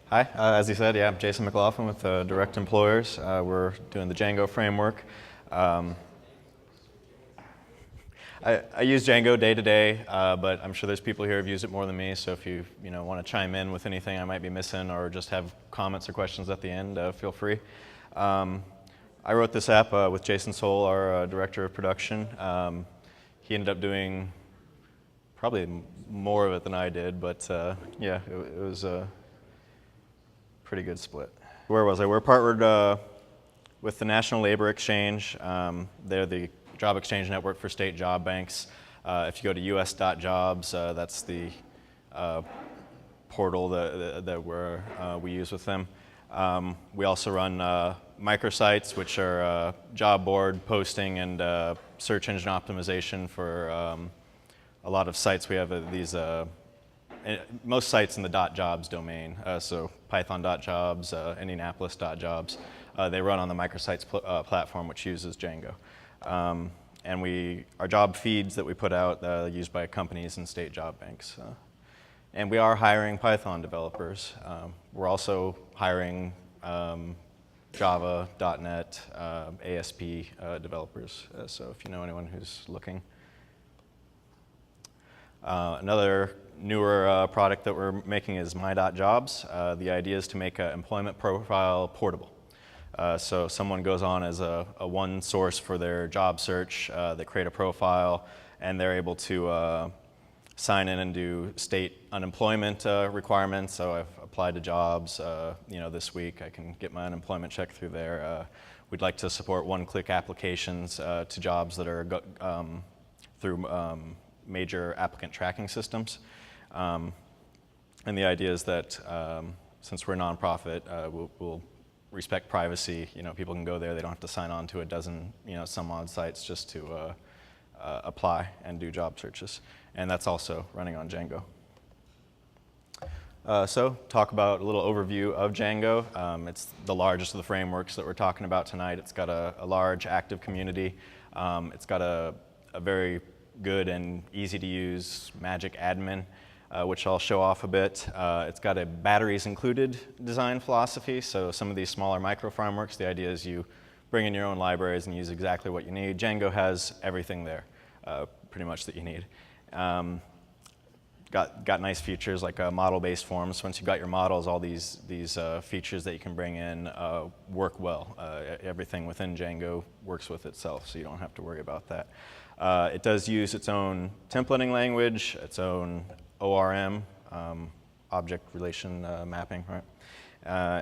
Hi, as you said, yeah, I'm Jason McLaughlin with DirectEmployers. We're doing the Django framework. I use Django day to day, but I'm sure there's people here who've used it more than me, so if you want to chime in with anything I might be missing or just have comments or questions at the end, feel free. I wrote this app with Jason Soul, our director of production. He ended up doing probably more of it than I did, but yeah, it was a pretty good split. Where was I? We're partnered with the National Labor Exchange. They're the job exchange network for state job banks. If you go to us.jobs, that's the portal that we use with them. We also run microsites, which are job board posting and search engine optimization for a lot of sites. We have these most sites in the .jobs domain, so python.jobs, indianapolis.jobs. They run on the microsites platform, which uses Django. And our job feeds that we put out used by companies and state job banks. And we are hiring Python developers. We're also hiring Java, .NET, ASP developers, so if you know anyone who's looking. Another newer product that we're making is My.Jobs. The idea is to make an employment profile portable. So someone goes on as a one source for their job search, they create a profile, and they're able to sign in and do state unemployment requirements. So I've applied to jobs, this week I can get my unemployment check through there. We'd like to support one-click applications to jobs that are through major applicant tracking systems. And the idea is that since we're a nonprofit, we'll respect privacy. People can go there, they don't have to sign on to a dozen, some odd sites just to apply and do job searches. And that's also running on Django. So talk about a little overview of Django. It's the largest of the frameworks that we're talking about tonight. It's got a large active community. It's got a very good and easy to use Magic admin, which I'll show off a bit. It's got a batteries included design philosophy. So some of these smaller micro frameworks, the idea is you bring in your own libraries and use exactly what you need. Django has everything there, pretty much that you need. Got nice features like model-based forms. Once you've got your models, all these features that you can bring in work well. Everything within Django works with itself, so you don't have to worry about that. It does use its own templating language, its own ORM, object relation mapping, right?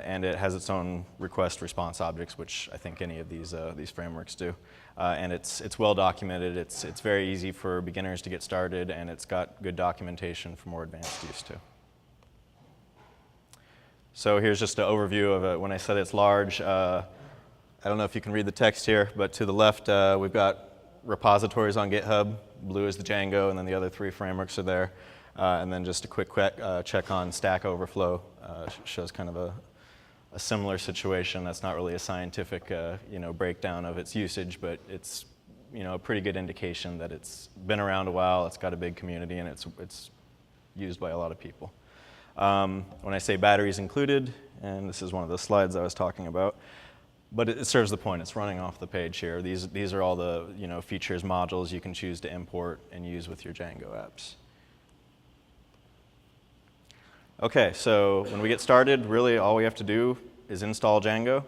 And it has its own request response objects, which I think any of these frameworks do. And it's well documented. It's very easy for beginners to get started, and it's got good documentation for more advanced use too. So here's just an overview of it. When I said it's large, I don't know if you can read the text here, but to the left we've got repositories on GitHub. Blue is the Django, and then the other three frameworks are there. And then just a quick check on Stack Overflow shows kind of a similar situation. That's not really a scientific breakdown of its usage, but it's a pretty good indication that it's been around a while, it's got a big community, and it's used by a lot of people. When I say batteries included, and this is one of the slides I was talking about, but it serves the point. It's running off the page here. These are all the features, modules you can choose to import and use with your Django apps. Okay, so when we get started, really all we have to do is install Django.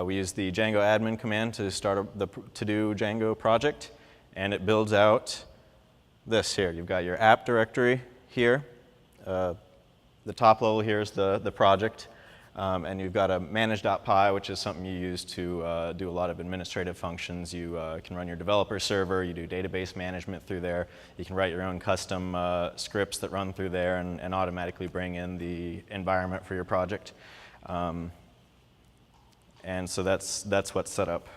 We use the Django Admin command to start the to-do Django project, and it builds out this here. You've got your app directory here. The top level here is the project. And you've got a manage.py, which is something you use to do a lot of administrative functions. You can run your developer server, you do database management through there. You can write your own custom scripts that run through there and automatically bring in the environment for your project. And so that's what's set up.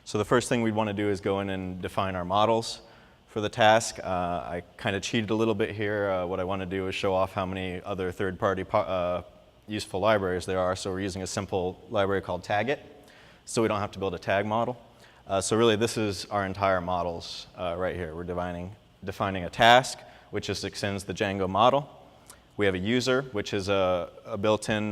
So the first thing we'd want to do is go in and define our models for the task. I kind of cheated a little bit here. What I want to do is show off how many other third-party useful libraries there are. So we're using a simple library called Tagit, so we don't have to build a tag model. So really, this is our entire models right here. We're defining a task, which just extends the Django model. We have a user, which is a built-in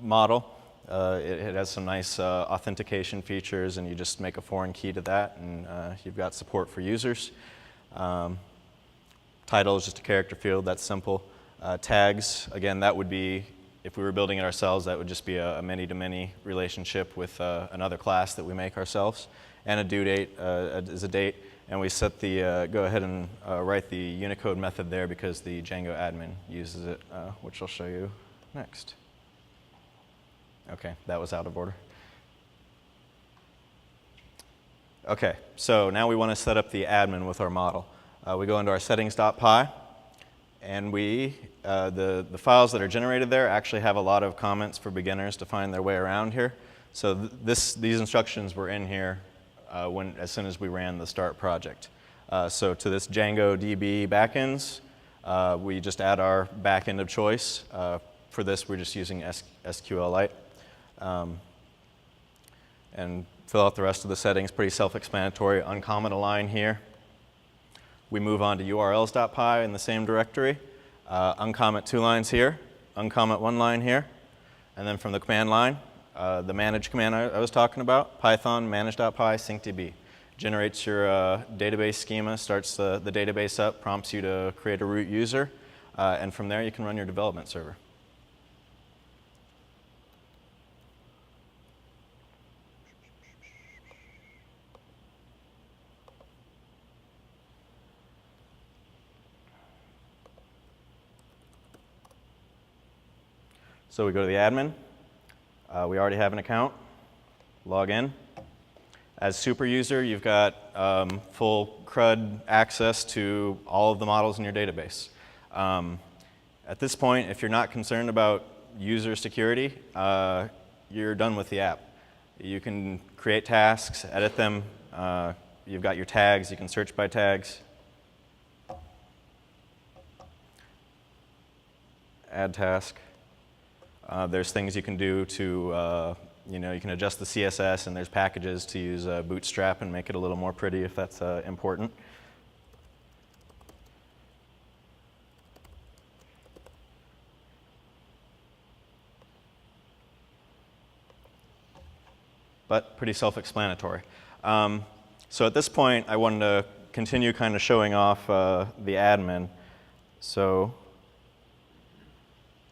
model. It has some nice authentication features, and you just make a foreign key to that, and you've got support for users. Title is just a character field, that's simple. Tags, again, that would be, if we were building it ourselves, that would just be a many-to-many relationship with another class that we make ourselves. And a due date is a date, and we set the, go ahead and write the Unicode method there because the Django admin uses it, which I'll show you next. Okay, that was out of order. Okay, so now we want to set up the admin with our model. We go into our settings.py, and the files that are generated there actually have a lot of comments for beginners to find their way around here. So these instructions were in here as soon as we ran the start project. So to this Django DB backends, we just add our backend of choice. For this, we're just using SQLite. And fill out the rest of the settings, pretty self-explanatory. Uncomment a line here. We move on to urls.py in the same directory. Uncomment 2 lines here, uncomment 1 line here. And then from the command line, the manage command I was talking about, Python manage.py syncdb. Generates your database schema, starts the database up, prompts you to create a root user, and from there you can run your development server. So we go to the admin. We already have an account. Log in. As super user, you've got full CRUD access to all of the models in your database. At this point, if you're not concerned about user security, you're done with the app. You can create tasks, edit them. You've got your tags. You can search by tags. Add task. There's things you can do to, you can adjust the CSS, and there's packages to use Bootstrap and make it a little more pretty if that's important. But pretty self-explanatory. So at this point, I wanted to continue kind of showing off the admin. So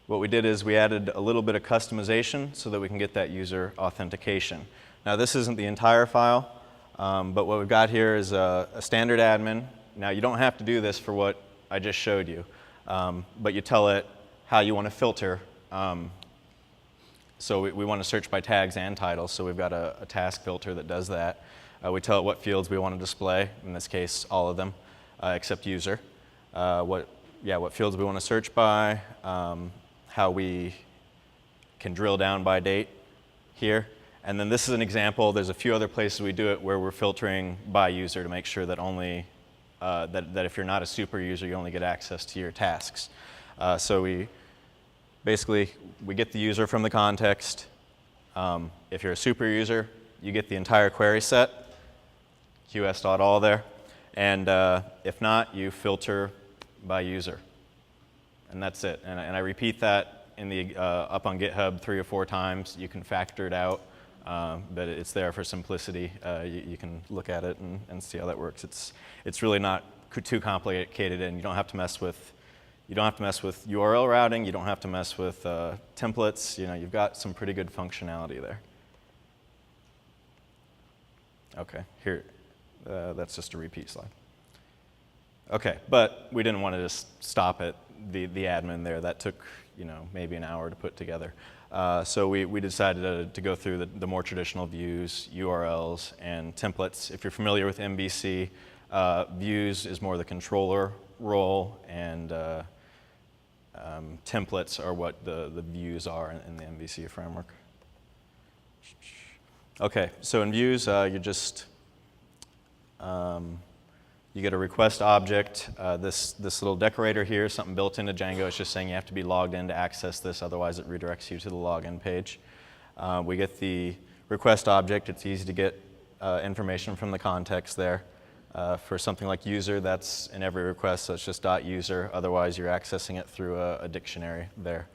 what we did is we added a little bit of customization so that we can get that user authentication. Now this isn't the entire file, but what we've got here is a standard admin. Now you don't have to do this for what I just showed you, but you tell it how you want to filter. So we want to search by tags and titles, so we've got a task filter that does that. We tell it what fields we want to display, in this case all of them, except user. What fields we want to search by, how we can drill down by date here. And then this is an example. There's a few other places we do it where we're filtering by user to make sure that only that if you're not a super user, you only get access to your tasks. So we get the user from the context. If you're a super user, you get the entire query set, qs.all there. And if not, you filter by user. And that's it. And I repeat that in the up on GitHub 3 or 4 times. You can factor it out, but it's there for simplicity. You can look at it and see how that works. It's really not too complicated, and you don't have to mess with URL routing. You don't have to mess with templates. You've got some pretty good functionality there. Okay, here, that's just a repeat slide. Okay, but we didn't want to just stop at the admin there. That took maybe an hour to put together. So we decided to go through the more traditional views, URLs, and templates. If you're familiar with MVC, views is more the controller role, and templates are what the views are in the MVC framework. Okay, so in views, you just you get a request object. This little decorator here is something built into Django. It's just saying you have to be logged in to access this, otherwise it redirects you to the login page. We get the request object. It's easy to get information from the context there. For something like user, that's in every request, so it's just .user. Otherwise, you're accessing it through a dictionary there.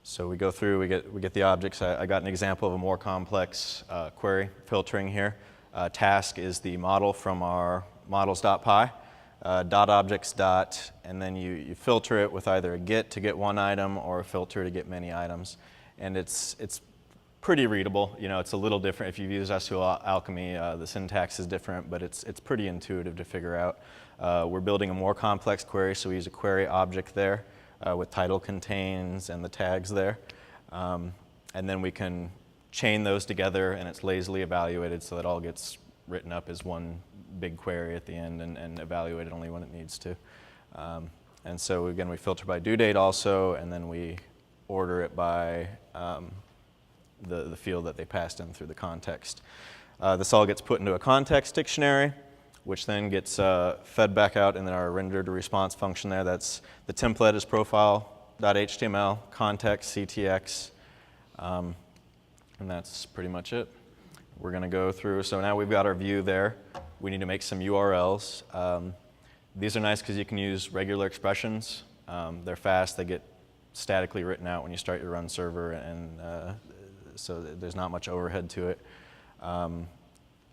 So we go through, we get the objects. I got an example of a more complex query filtering here. Task is the model from our models.py. .objects dot, and then you filter it with either a get to get one item or a filter to get many items. And it's pretty readable. You know, it's a little different. If you've used SQL Alchemy, the syntax is different, but it's pretty intuitive to figure out. We're building a more complex query, so we use a query object there with title contains and the tags there. And then we can chain those together, and it's lazily evaluated so that all gets written up as one big query at the end and evaluated only when it needs to. And so again, we filter by due date also, and then we order it by the field that they passed in through the context. This all gets put into a context dictionary, which then gets fed back out in our render to response function there. That's the template is profile.html, context, CTX, and that's pretty much it. We're going to go through, so now we've got our view there. We need to make some URLs. These are nice because you can use regular expressions. They're fast, they get statically written out when you start your run server, and so there's not much overhead to it.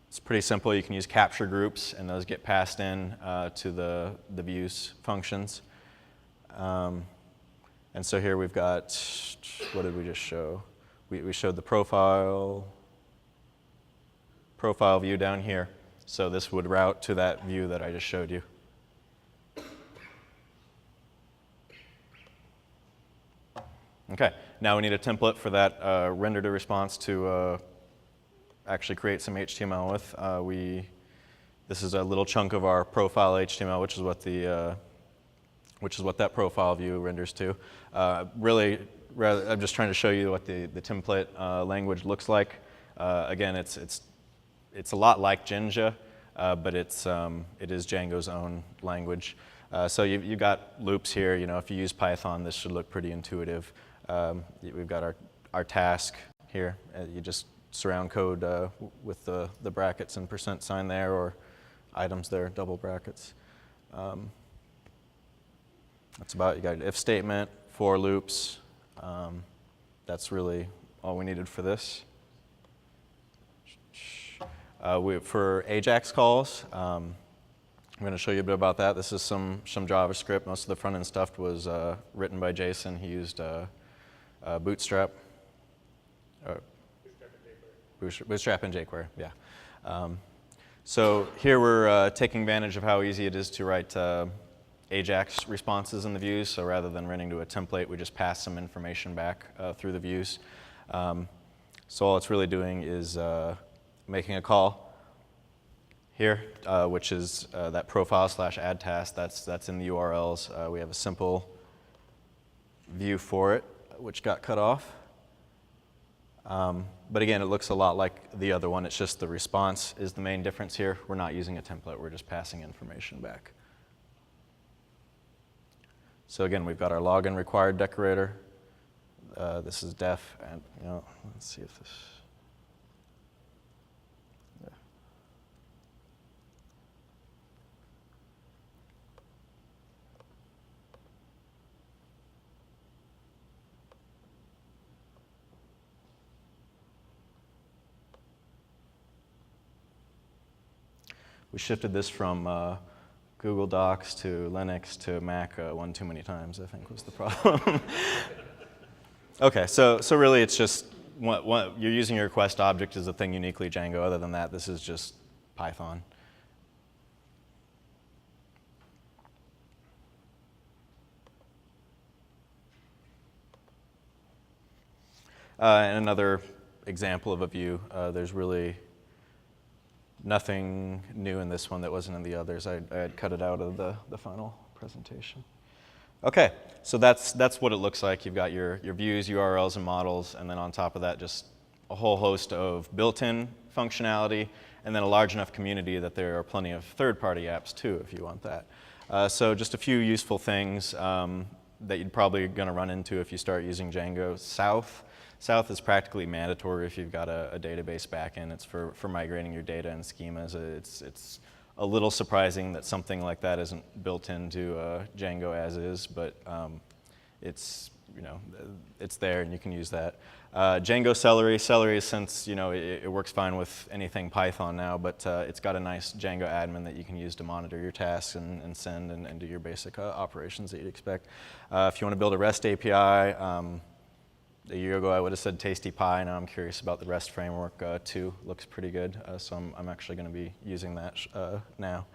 It's pretty simple. You can use capture groups, and those get passed in to the views functions. And so here we've got, what did we just show? We showed the profile view down here. So this would route to that view that I just showed you. Okay, now we need a template for that render to response to actually create some HTML with. This is a little chunk of our profile HTML, which is what that profile view renders to. Really, I'm just trying to show you what the template language looks like. Again, it's a lot like Jinja, but it is Django's own language. So you've got loops here. You know, if you use Python, this should look pretty intuitive. We've got our task here. You just surround code with the brackets and % there, or items there, double brackets. That's about, you got an if statement, for loops. That's really all we needed for this. For Ajax calls, I'm going to show you a bit about that. This is some JavaScript. Most of the front-end stuff was written by Jason. He used Bootstrap. Bootstrap and jQuery, yeah. So here we're taking advantage of how easy it is to write Ajax responses in the views. So rather than running to a template, we just pass some information back through the views. So all it's really doing is making a call here, which is that profile/add task. That's in the URLs. We have a simple view for it, which got cut off. But again, it looks a lot like the other one. It's just the response is the main difference here. We're not using a template. We're just passing information back. So again, we've got our login required decorator. This is def, and let's see if this. Yeah. We shifted this from Google Docs to Linux to Mac one too many times, I think was the problem. Okay, so really it's just, you're using your request object as a thing uniquely Django. Other than that, this is just Python. And another example of a view, there's really nothing new in this one that wasn't in the others. I had cut it out of the final presentation. Okay, so that's what it looks like. You've got your views, URLs, and models, and then on top of that, just a whole host of built-in functionality, and then a large enough community that there are plenty of third-party apps too, if you want that. So just a few useful things that you're probably going to run into if you start using Django. South. South is practically mandatory if you've got a database backend. It's for migrating your data and schemas. It's a little surprising that something like that isn't built into Django as is, but it's there and you can use that. Django Celery is, since it works fine with anything Python now, but it's got a nice Django admin that you can use to monitor your tasks and send and do your basic operations that you'd expect. If you want to build a REST API, a year ago I would have said TastyPy. Now I'm curious about the REST framework too. Looks pretty good, so I'm actually going to be using that now.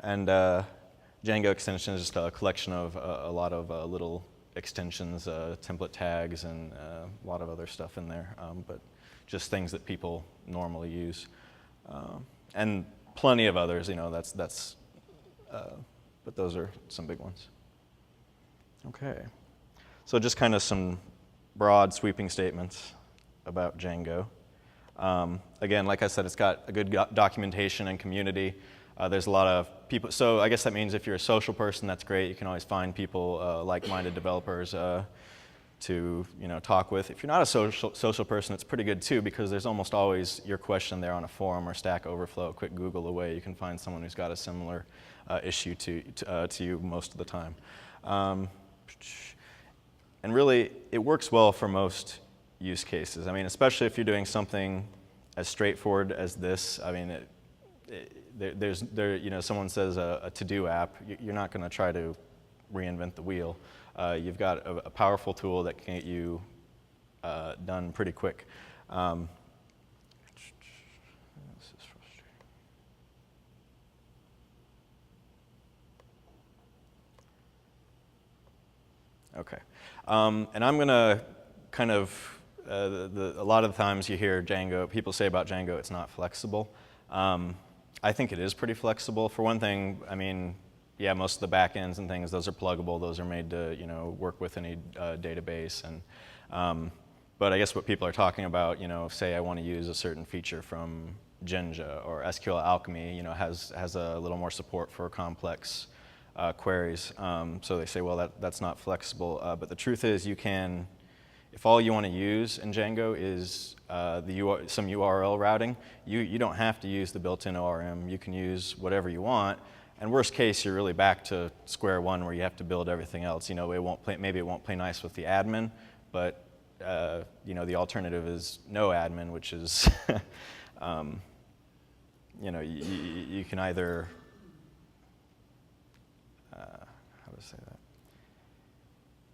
And Django extension is just a collection of a lot of little extensions, template tags, and a lot of other stuff in there, but just things that people normally use, and plenty of others. But those are some big ones. Okay, so just kind of some broad sweeping statements about Django. Again, like I said, it's got a good documentation and community. There's a lot of people, so I guess that means if you're a social person, that's great. You can always find people, like-minded developers to talk with. If you're not a social person, it's pretty good too, because there's almost always your question there on a forum or Stack Overflow. A quick Google away, you can find someone who's got a similar issue to you most of the time. And really, it works well for most use cases. I mean, especially if you're doing something as straightforward as this. I mean, someone says a to-do app, you're not going to try to reinvent the wheel. You've got a powerful tool that can get you done pretty quick. This is frustrating. Okay, and I'm going to kind of, a lot of the times you hear Django, people say about Django it's not flexible. I think it is pretty flexible. For one thing, I mean, yeah, most of the backends and things, those are pluggable. Those are made to, work with any database. And but I guess what people are talking about, say I want to use a certain feature from Jinja, or SQL Alchemy, has a little more support for complex queries. So they say, well, that's not flexible. But the truth is, you can, if all you want to use in Django is some URL routing, you don't have to use the built-in ORM. You can use whatever you want. And worst case, you're really back to square one where you have to build everything else. Maybe it won't play nice with the admin, but the alternative is no admin, which is you can either how to say that?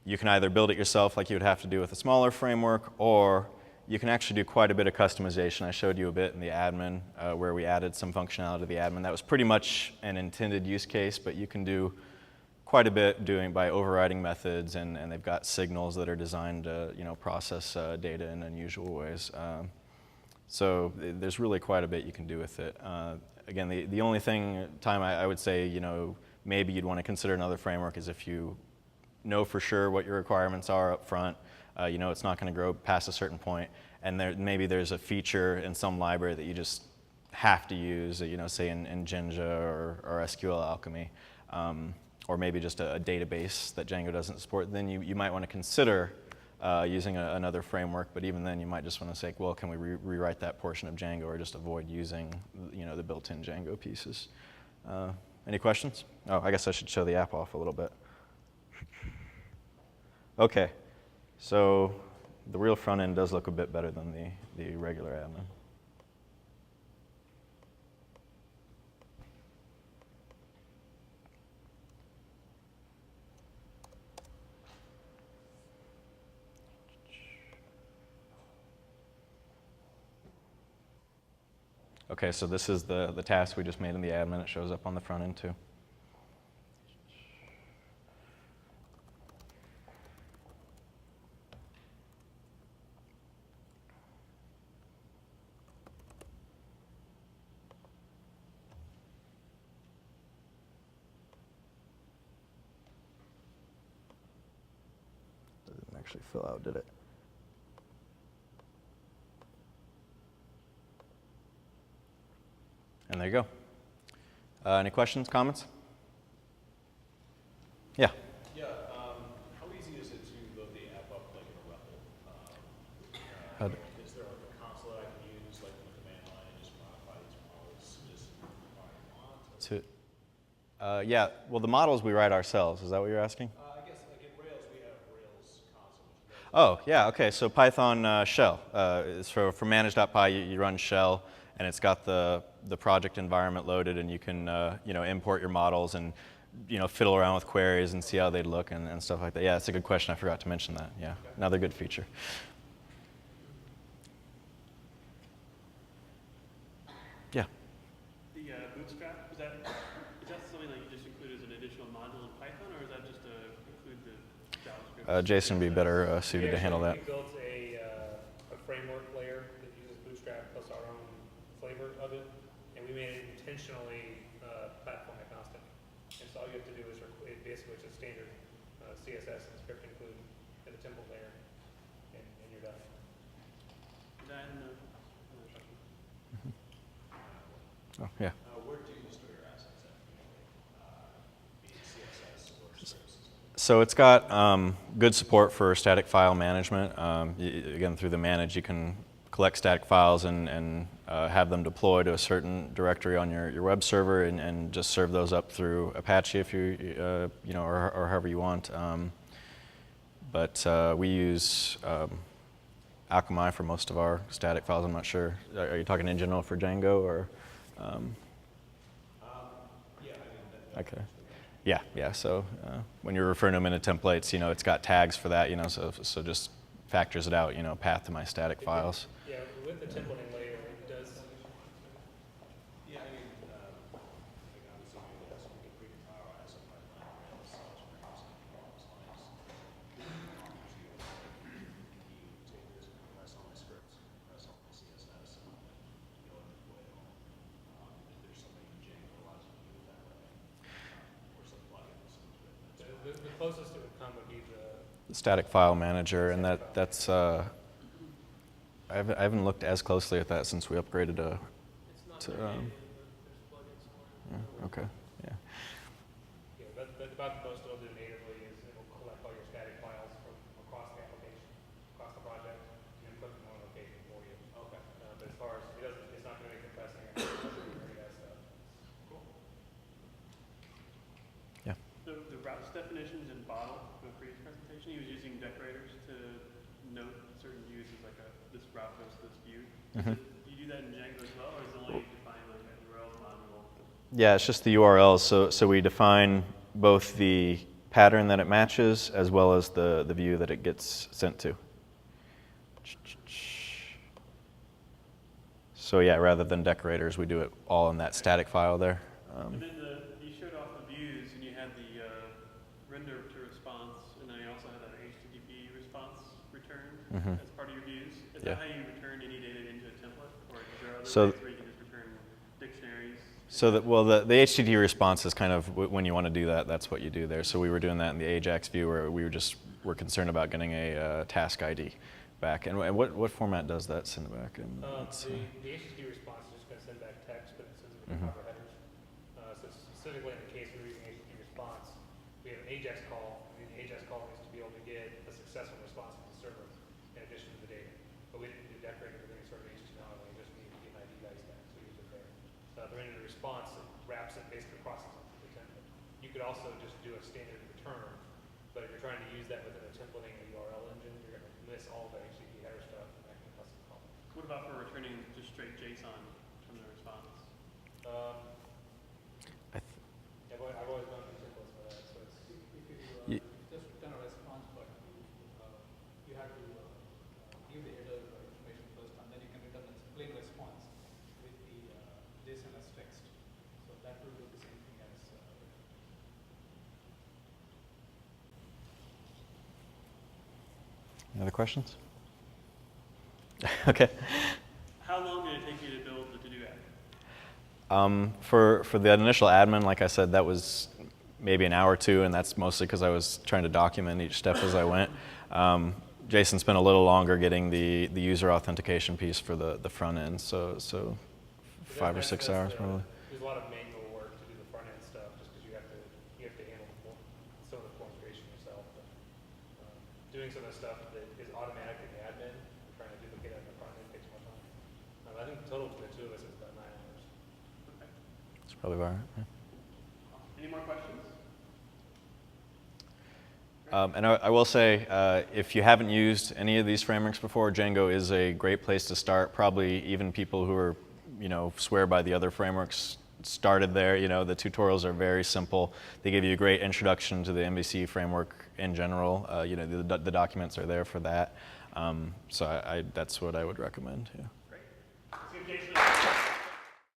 You can either build it yourself like you would have to do with a smaller framework, or you can actually do quite a bit of customization. I showed you a bit in the admin where we added some functionality to the admin. That was pretty much an intended use case, but you can do quite a bit by overriding methods, and they've got signals that are designed to process data in unusual ways. So there's really quite a bit you can do with it. Again, the only time I would say maybe you'd want to consider another framework is if you know for sure what your requirements are up front. It's not going to grow past a certain point, and maybe there's a feature in some library that you just have to use, say in Jinja or SQL Alchemy, or maybe just a database that Django doesn't support. Then you might want to consider using another framework, but even then you might just want to say, well, can we rewrite that portion of Django, or just avoid using the built-in Django pieces. Any questions? Oh, I guess I should show the app off a little bit. Okay, so the real front end does look a bit better than the regular admin. Okay, so this is the task we just made in the admin. It shows up on the front end too. Doesn't actually fill out, did it? And there you go. Any questions, comments? Yeah. Yeah. How easy is it to load the app up like in a REPL? How d- Is there like a console that I can use, like in the command line, and just modify these models just how I want? yeah, well, the models we write ourselves. Is that what you're asking? I guess like in Rails, we have Rails console, which does. Oh, yeah, okay. So Python shell is for manage.py. You run shell, and it's got the project environment loaded, and you can import your models and fiddle around with queries and see how they look and stuff like that. Yeah, that's a good question. I forgot to mention that. Yeah, Okay. another good feature. Yeah. The Bootstrap, is that something that you just include as an additional module in Python, or is that just to include the JavaScript? Jason would be better suited to handle that. We built a framework layer that uses Bootstrap plus our own flavor of it, and we made it intentionally platform agnostic. And so all you have to do is basically it's a standard CSS and script include in the template layer, and you're done. Then, Oh, yeah. Where do you store your assets at? Be it CSS or scripts? So it's got good support for static file management. Again, through the manage, you can collect static files and have them deploy to a certain directory on your web server and just serve those up through Apache if or however you want. But we use Akamai for most of our static files. I'm not sure. Are you talking in general for Django or? Yeah, I mean, Okay. Yeah. So when you're referring to them in a templates, it's got tags for that. So just factors it out. Path to my static files. Yeah, with the templating layer, it does. yeah, I mean, like obviously maybe that's we can pre-compile some pipeline Rails, something along those lines. You take this, compress all my scripts, compress all my CSS, and go and deploy it all. If there's something in Django allows you to do it that way, or some plugin or something. The closest it would come would be The static file manager, and that's. I haven't looked as closely at that since we upgraded to. it's not native, there's plugins for it. Yeah, okay. Yeah. yeah, but about the most it'll do natively is it will collect all your static files from across the application, across the project, and put them in one location for you. Okay. But as far as it's not going to be compressing or any of that stuff. Cool. Yeah. The routes definitions in Bottle, in the previous presentation, he was using decorators to note certain views as like this route goes to this view. Mhm. Do you do that in Django as well, or is it only defined like a URL module? Yeah, it's just the URLs. So we define both the pattern that it matches as well as the view that it gets sent to. So yeah, rather than decorators, we do it all in that static file there. And then you showed off the views, and you had the render to response, and then you also had an HTTP response return Mhm. as part of your views. Is Yeah. that how you return any data into a template, or is there other So- ways where you can just return dictionaries? So the HTTP response is kind of when you want to do that, that's what you do there. So we were doing that in the Ajax view where we're concerned about getting a task ID back. And what format does that send back? And The HTTP response is just going to send back text, but it sends it with Mhm. proper headers. So specifically in the case we're using HTTP response, we have an Ajax call, and the Ajax call needs to be able to get a successful response from the server in addition to the data. But we didn't do decorating with any sort of HTML, we just needed to get an ID guys back, so we used it there. So at the end of the response, it wraps it, basically processes it through the template. You could also just do a standard return, but if you're trying to use that within a templating or URL engine, you're going to miss all the HTTP header stuff and that can custom call. What about for returning just straight JSON from the response? I've always done templates for that, so it's. Ye- Just return a response, but you have to give the header information first, and then you can return a plain response with the JSON as text. So that will do the same thing as. Any other questions? Okay. How long did it take you to build the to-do app? For the initial admin, like I said, that was maybe an hour or two, and that's mostly because I was trying to document each step as I went. Jason spent a little longer getting the user authentication piece for the front end, so 5 or 6 hours probably. There's a lot of manual work to do the front end stuff, just because you have to handle some of the form creation yourself. But, doing some of the stuff that is automatic in the admin, trying to do the get it up front, it takes more time. I think the total for the two of us is about 9 hours. Okay. It's probably about right. Yeah. Any more questions? And I will say, if you haven't used any of these frameworks before, Django is a great place to start. Probably even people who are, swear by the other frameworks started there. The tutorials are very simple. They give you a great introduction to the MVC framework in general. The documents are there for that. So that's what I would recommend. Yeah. Great. Let's give Jason a